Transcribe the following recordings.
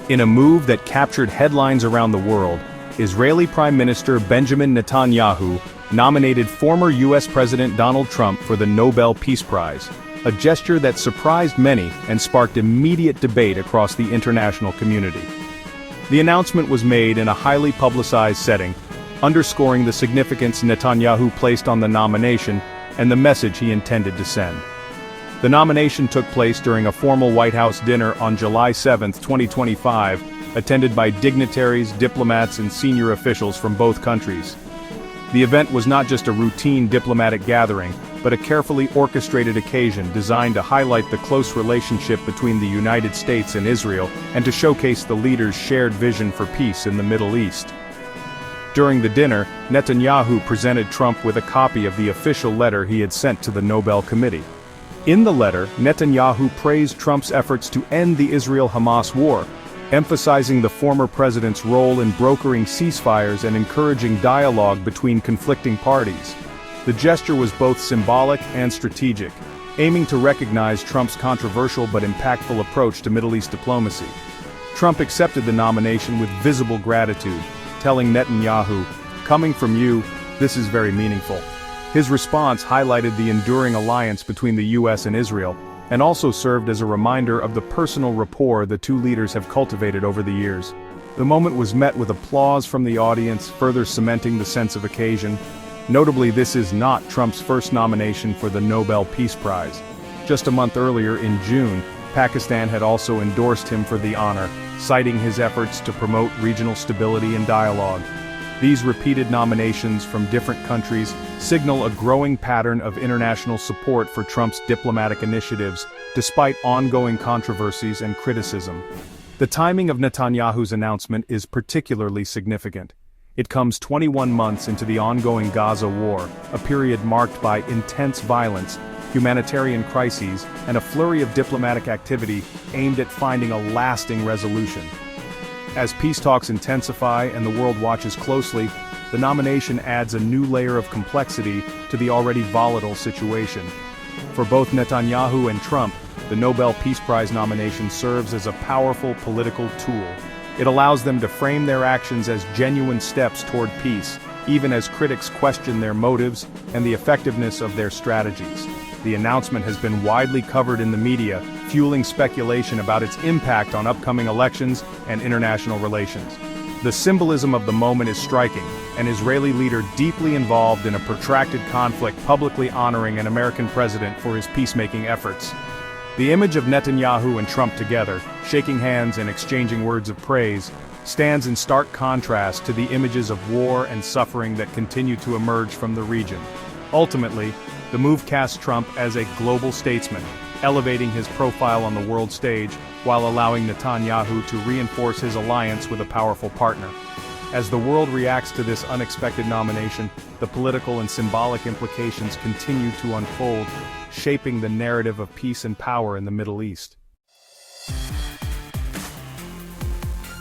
In a move that captured headlines around the world, Israeli Prime Minister Benjamin Netanyahu nominated former US President Donald Trump for the Nobel Peace Prize, a gesture that surprised many and sparked immediate debate across the international community. The announcement was made in a highly publicized setting, underscoring the significance Netanyahu placed on the nomination and the message he intended to send. The nomination took place during a formal White House dinner on July 7, 2025, attended by dignitaries, diplomats, and senior officials from both countries. The event was not just a routine diplomatic gathering, but a carefully orchestrated occasion designed to highlight the close relationship between the United States and Israel and to showcase the leaders' shared vision for peace in the Middle East. During the dinner, Netanyahu presented Trump with a copy of the official letter he had sent to the Nobel Committee. In the letter, Netanyahu praised Trump's efforts to end the Israel-Hamas war, emphasizing the former president's role in brokering ceasefires and encouraging dialogue between conflicting parties. The gesture was both symbolic and strategic, aiming to recognize Trump's controversial but impactful approach to Middle East diplomacy. Trump accepted the nomination with visible gratitude, telling Netanyahu, "Coming from you, this is very meaningful." His response highlighted the enduring alliance between the US and Israel, and also served as a reminder of the personal rapport the two leaders have cultivated over the years. The moment was met with applause from the audience, further cementing the sense of occasion. Notably, this is not Trump's first nomination for the Nobel Peace Prize. Just a month earlier, in June, Pakistan had also endorsed him for the honor, citing his efforts to promote regional stability and dialogue. These repeated nominations from different countries signal a growing pattern of international support for Trump's diplomatic initiatives, despite ongoing controversies and criticism. The timing of Netanyahu's announcement is particularly significant. It comes 21 months into the ongoing Gaza war, a period marked by intense violence, humanitarian crises, and a flurry of diplomatic activity aimed at finding a lasting resolution. As peace talks intensify and the world watches closely, the nomination adds a new layer of complexity to the already volatile situation. For both Netanyahu and Trump, the Nobel Peace Prize nomination serves as a powerful political tool. It allows them to frame their actions as genuine steps toward peace, even as critics question their motives and the effectiveness of their strategies. The announcement has been widely covered in the media, fueling speculation about its impact on upcoming elections and international relations. The symbolism of the moment is striking, an Israeli leader deeply involved in a protracted conflict publicly honoring an American president for his peacemaking efforts. The image of Netanyahu and Trump together, shaking hands and exchanging words of praise, stands in stark contrast to the images of war and suffering that continue to emerge from the region. Ultimately, the move casts Trump as a global statesman, elevating his profile on the world stage while allowing Netanyahu to reinforce his alliance with a powerful partner. As the world reacts to this unexpected nomination, the political and symbolic implications continue to unfold, shaping the narrative of peace and power in the Middle East.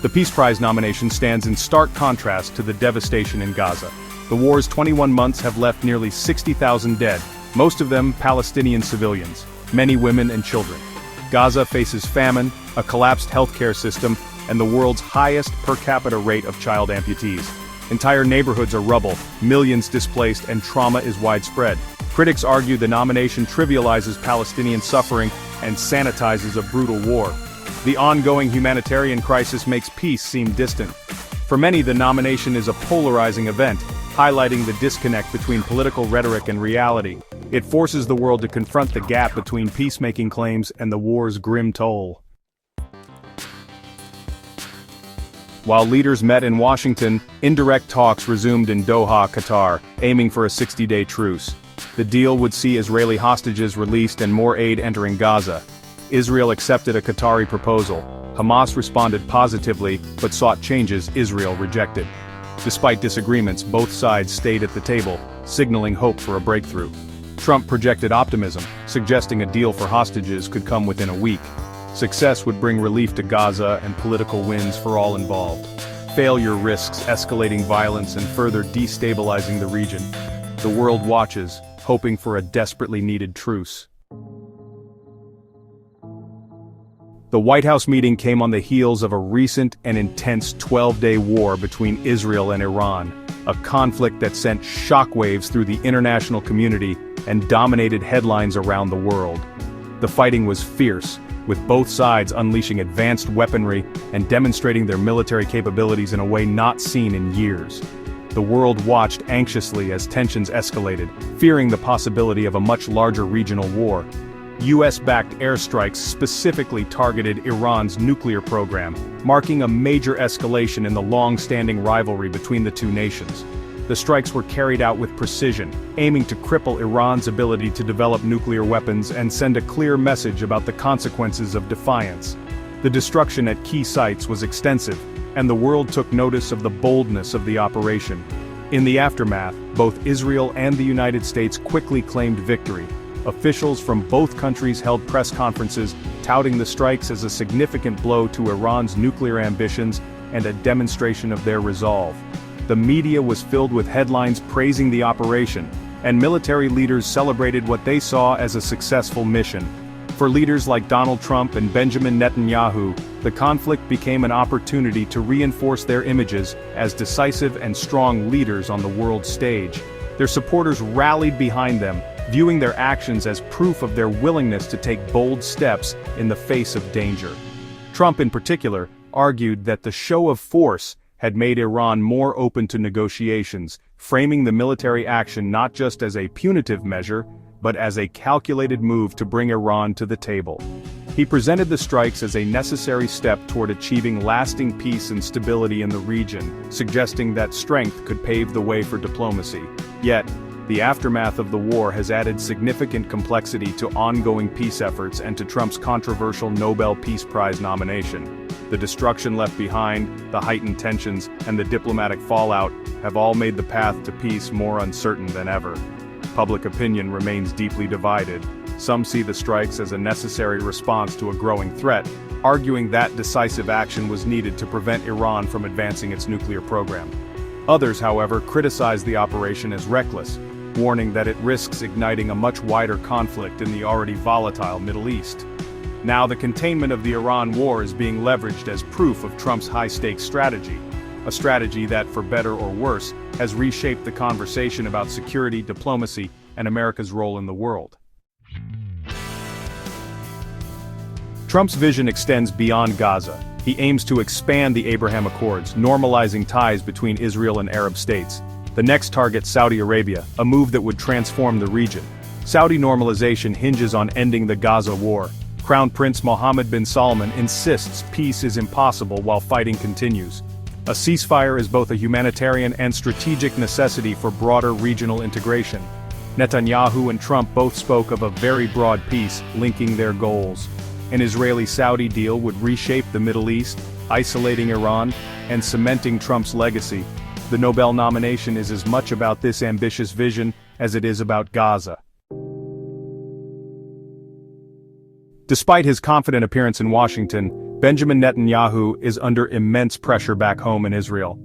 The Peace Prize nomination stands in stark contrast to the devastation in Gaza. The war's 21 months have left nearly 60,000 dead, most of them Palestinian civilians, many women and children. Gaza faces famine, a collapsed healthcare system, and the world's highest per capita rate of child amputees. Entire neighborhoods are rubble, millions displaced, and trauma is widespread. Critics argue the nomination trivializes Palestinian suffering and sanitizes a brutal war. The ongoing humanitarian crisis makes peace seem distant. For many, the nomination is a polarizing event, highlighting the disconnect between political rhetoric and reality. It forces the world to confront the gap between peacemaking claims and the war's grim toll. While leaders met in Washington, indirect talks resumed in Doha, Qatar, aiming for a 60-day truce. The deal would see Israeli hostages released and more aid entering Gaza. Israel accepted a Qatari proposal. Hamas responded positively, but sought changes Israel rejected. Despite disagreements, both sides stayed at the table, signaling hope for a breakthrough. Trump projected optimism, suggesting a deal for hostages could come within a week. Success would bring relief to Gaza and political wins for all involved. Failure risks escalating violence and further destabilizing the region. The world watches, hoping for a desperately needed truce. The White House meeting came on the heels of a recent and intense 12-day war between Israel and Iran, a conflict that sent shockwaves through the international community and dominated headlines around the world. The fighting was fierce, with both sides unleashing advanced weaponry and demonstrating their military capabilities in a way not seen in years. The world watched anxiously as tensions escalated, fearing the possibility of a much larger regional war. US-backed airstrikes specifically targeted Iran's nuclear program, marking a major escalation in the long-standing rivalry between the two nations. The strikes were carried out with precision, aiming to cripple Iran's ability to develop nuclear weapons and send a clear message about the consequences of defiance. The destruction at key sites was extensive, and the world took notice of the boldness of the operation. In the aftermath, both Israel and the United States quickly claimed victory. Officials from both countries held press conferences, touting the strikes as a significant blow to Iran's nuclear ambitions and a demonstration of their resolve. The media was filled with headlines praising the operation, and military leaders celebrated what they saw as a successful mission. For leaders like Donald Trump and Benjamin Netanyahu, the conflict became an opportunity to reinforce their images as decisive and strong leaders on the world stage. Their supporters rallied behind them, viewing their actions as proof of their willingness to take bold steps in the face of danger. Trump in particular argued that the show of force had made Iran more open to negotiations, framing the military action not just as a punitive measure, but as a calculated move to bring Iran to the table. He presented the strikes as a necessary step toward achieving lasting peace and stability in the region, suggesting that strength could pave the way for diplomacy. Yet, the aftermath of the war has added significant complexity to ongoing peace efforts and to Trump's controversial Nobel Peace Prize nomination. The destruction left behind, the heightened tensions, and the diplomatic fallout have all made the path to peace more uncertain than ever. Public opinion remains deeply divided. Some see the strikes as a necessary response to a growing threat, arguing that decisive action was needed to prevent Iran from advancing its nuclear program. Others, however, criticize the operation as reckless, warning that it risks igniting a much wider conflict in the already volatile Middle East. Now the containment of the Iran war is being leveraged as proof of Trump's high-stakes strategy, a strategy that, for better or worse, has reshaped the conversation about security, diplomacy, and America's role in the world. Trump's vision extends beyond Gaza. He aims to expand the Abraham Accords, normalizing ties between Israel and Arab states. The next target, Saudi Arabia, a move that would transform the region. Saudi normalization hinges on ending the Gaza war. Crown Prince Mohammed bin Salman insists peace is impossible while fighting continues. A ceasefire is both a humanitarian and strategic necessity for broader regional integration. Netanyahu and Trump both spoke of a very broad peace linking their goals. An Israeli-Saudi deal would reshape the Middle East, isolating Iran, and cementing Trump's legacy. The Nobel nomination is as much about this ambitious vision as it is about Gaza. Despite his confident appearance in Washington, Benjamin Netanyahu is under immense pressure back home in Israel.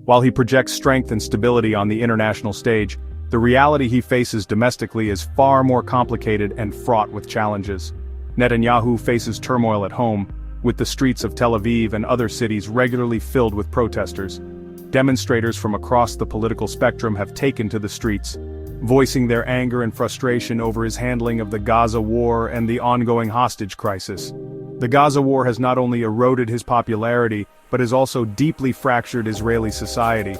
While he projects strength and stability on the international stage, the reality he faces domestically is far more complicated and fraught with challenges. Netanyahu faces turmoil at home, with the streets of Tel Aviv and other cities regularly filled with protesters. Demonstrators from across the political spectrum have taken to the streets, voicing their anger and frustration over his handling of the Gaza war and the ongoing hostage crisis. The Gaza war has not only eroded his popularity, but has also deeply fractured Israeli society.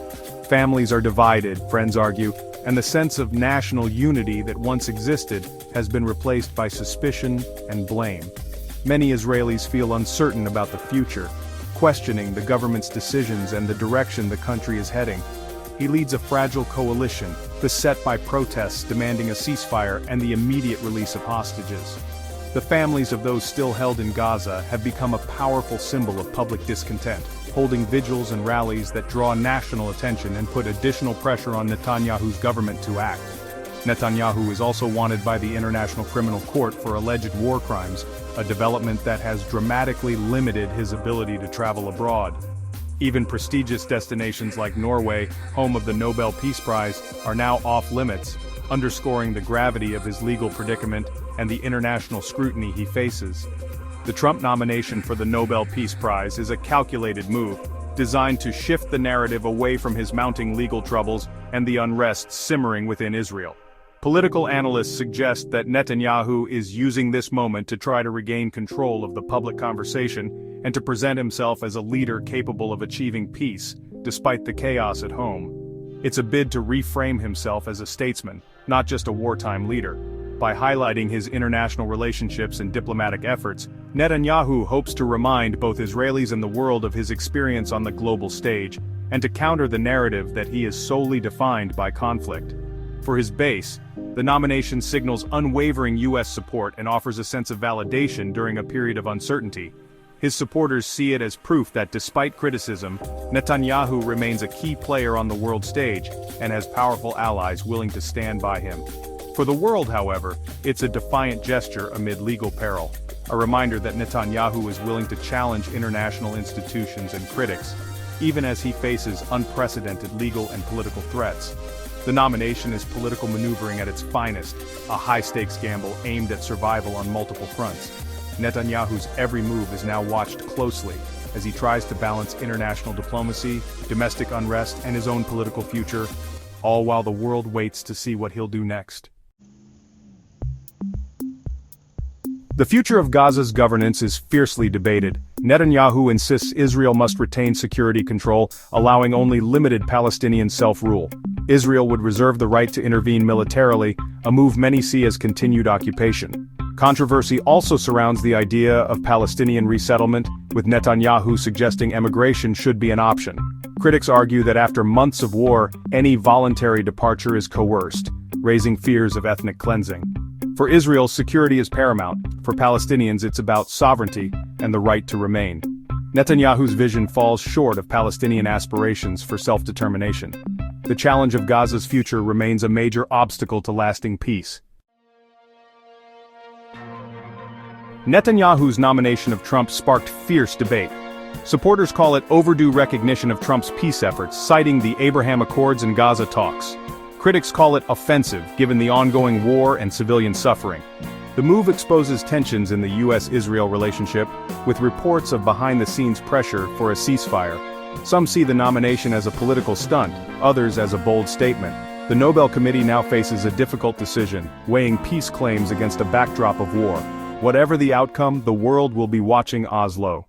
Families are divided, friends argue, and the sense of national unity that once existed has been replaced by suspicion and blame. Many Israelis feel uncertain about the future, questioning the government's decisions and the direction the country is heading. He leads a fragile coalition, beset by protests demanding a ceasefire and the immediate release of hostages. The families of those still held in Gaza have become a powerful symbol of public discontent, holding vigils and rallies that draw national attention and put additional pressure on Netanyahu's government to act. Netanyahu is also wanted by the International Criminal Court for alleged war crimes, a development that has dramatically limited his ability to travel abroad. Even prestigious destinations like Norway, home of the Nobel Peace Prize, are now off-limits, underscoring the gravity of his legal predicament and the international scrutiny he faces. The Trump nomination for the Nobel Peace Prize is a calculated move, designed to shift the narrative away from his mounting legal troubles and the unrest simmering within Israel. Political analysts suggest that Netanyahu is using this moment to try to regain control of the public conversation and to present himself as a leader capable of achieving peace, despite the chaos at home. It's a bid to reframe himself as a statesman, not just a wartime leader. By highlighting his international relationships and diplomatic efforts, Netanyahu hopes to remind both Israelis and the world of his experience on the global stage, and to counter the narrative that he is solely defined by conflict. For his base, the nomination signals unwavering U.S. support and offers a sense of validation during a period of uncertainty. His supporters see it as proof that despite criticism, Netanyahu remains a key player on the world stage and has powerful allies willing to stand by him. For the world, however, it's a defiant gesture amid legal peril, a reminder that Netanyahu is willing to challenge international institutions and critics, even as he faces unprecedented legal and political threats. The nomination is political maneuvering at its finest, a high-stakes gamble aimed at survival on multiple fronts. Netanyahu's every move is now watched closely, as he tries to balance international diplomacy, domestic unrest, and his own political future, all while the world waits to see what he'll do next. The future of Gaza's governance is fiercely debated. Netanyahu insists Israel must retain security control, allowing only limited Palestinian self-rule. Israel would reserve the right to intervene militarily, a move many see as continued occupation. Controversy also surrounds the idea of Palestinian resettlement, with Netanyahu suggesting emigration should be an option. Critics argue that after months of war, any voluntary departure is coerced, raising fears of ethnic cleansing. For Israel, security is paramount. For Palestinians, it's about sovereignty and the right to remain. Netanyahu's vision falls short of Palestinian aspirations for self-determination. The challenge of Gaza's future remains a major obstacle to lasting peace. Netanyahu's nomination of Trump sparked fierce debate. Supporters call it overdue recognition of Trump's peace efforts, citing the Abraham Accords and Gaza talks. Critics call it offensive, given the ongoing war and civilian suffering. The move exposes tensions in the U.S.-Israel relationship, with reports of behind-the-scenes pressure for a ceasefire. Some see the nomination as a political stunt, others as a bold statement. The Nobel Committee now faces a difficult decision, weighing peace claims against a backdrop of war. Whatever the outcome, the world will be watching Oslo.